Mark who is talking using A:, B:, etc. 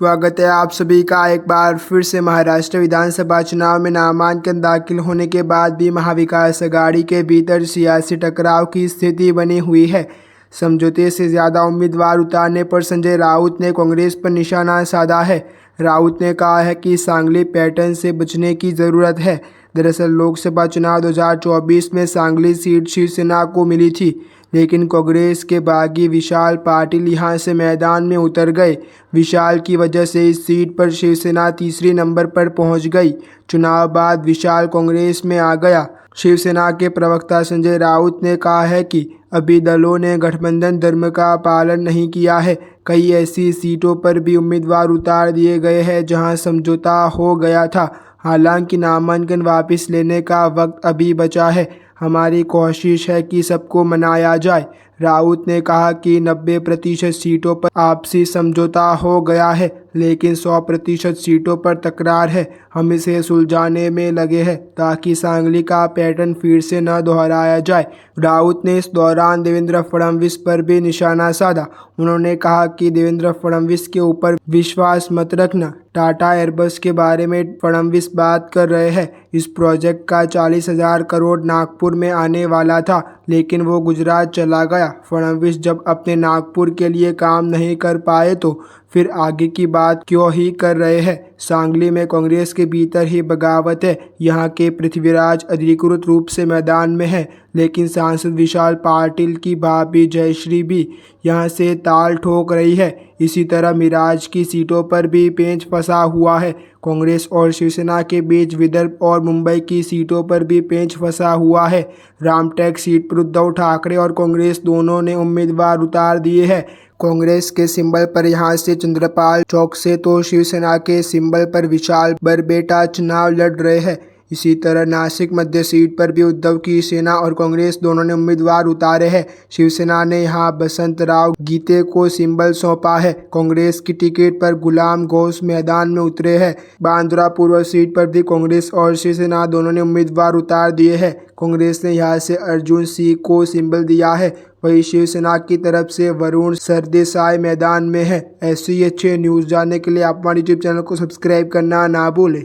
A: स्वागत है आप सभी का एक बार फिर से। महाराष्ट्र विधानसभा चुनाव में नामांकन दाखिल होने के बाद भी महाविकास अघाड़ी के भीतर सियासी टकराव की स्थिति बनी हुई है। समझौते से ज़्यादा उम्मीदवार उतारने पर संजय राउत ने कांग्रेस पर निशाना साधा है। राउत ने कहा है कि सांगली पैटर्न से बचने की ज़रूरत है। दरअसल लोकसभा चुनाव 2024 में सांगली सीट शिवसेना को मिली थी, लेकिन कांग्रेस के बागी विशाल पाटिल यहां से मैदान में उतर गए। विशाल की वजह से इस सीट पर शिवसेना तीसरे नंबर पर पहुंच गई। चुनाव बाद विशाल कांग्रेस में आ गया। शिवसेना के प्रवक्ता संजय राउत ने कहा है कि अभी दलों ने गठबंधन धर्म का पालन नहीं किया है। कई ऐसी सीटों पर भी उम्मीदवार उतार दिए गए हैं जहां समझौता हो गया था। हालांकि नामांकन वापस लेने का वक्त अभी बचा है। हमारी कोशिश है कि सबको मनाया जाए। राउत ने कहा कि 90% सीटों पर आपसी समझौता हो गया है, लेकिन 100% सीटों पर तकरार है। हम इसे सुलझाने में लगे हैं ताकि सांगली का पैटर्न फिर से न दोहराया जाए। राउत ने इस दौरान देवेंद्र फडणवीस पर भी निशाना साधा। उन्होंने कहा कि देवेंद्र फडणवीस के ऊपर विश्वास मत रखना। टाटा एयरबस के बारे में फडणवीस बात कर रहे हैं। इस प्रोजेक्ट का 40,000 करोड़ नागपुर में आने वाला था, लेकिन वो गुजरात चला गया। फडणवीस जब अपने नागपुर के लिए काम नहीं कर पाए तो फिर आगे की बात क्यों ही कर रहे हैं। सांगली में कांग्रेस के भीतर ही बगावत है। यहाँ के पृथ्वीराज अधिकृत रूप से मैदान में है, लेकिन सांसद विशाल पाटिल की भाभी जयश्री भी यहाँ से ताल ठोक रही है। इसी तरह मिराज की सीटों पर भी पेंच फंसा हुआ है। कांग्रेस और शिवसेना के बीच विदर्भ और मुंबई की सीटों पर भी पेंच फंसा हुआ है। रामटेक सीट पर उद्धव ठाकरे और कांग्रेस दोनों ने उम्मीदवार उतार दिए हैं। कांग्रेस के सिंबल पर यहां से चंद्रपाल चौक से तो शिवसेना के सिंबल पर विशाल बरबेटा चुनाव लड़ रहे हैं। इसी तरह नासिक मध्य सीट पर भी उद्धव की सेना और कांग्रेस दोनों ने उम्मीदवार उतारे हैं। शिवसेना ने यहां बसंतराव गीते को सिंबल सौंपा है। कांग्रेस की टिकट पर गुलाम घोष मैदान में उतरे हैं। बांद्रा पूर्व सीट पर भी कांग्रेस और शिवसेना दोनों ने उम्मीदवार उतार दिए हैं। कांग्रेस ने यहां से अर्जुन सिंह को सिंबल दिया है। वहीं शिवसेना की तरफ से वरुण सरदेसाई मैदान में है। ऐसी ही अच्छी न्यूज़ जानने के लिए आप हमारे यूट्यूब चैनल को सब्सक्राइब करना ना भूलें।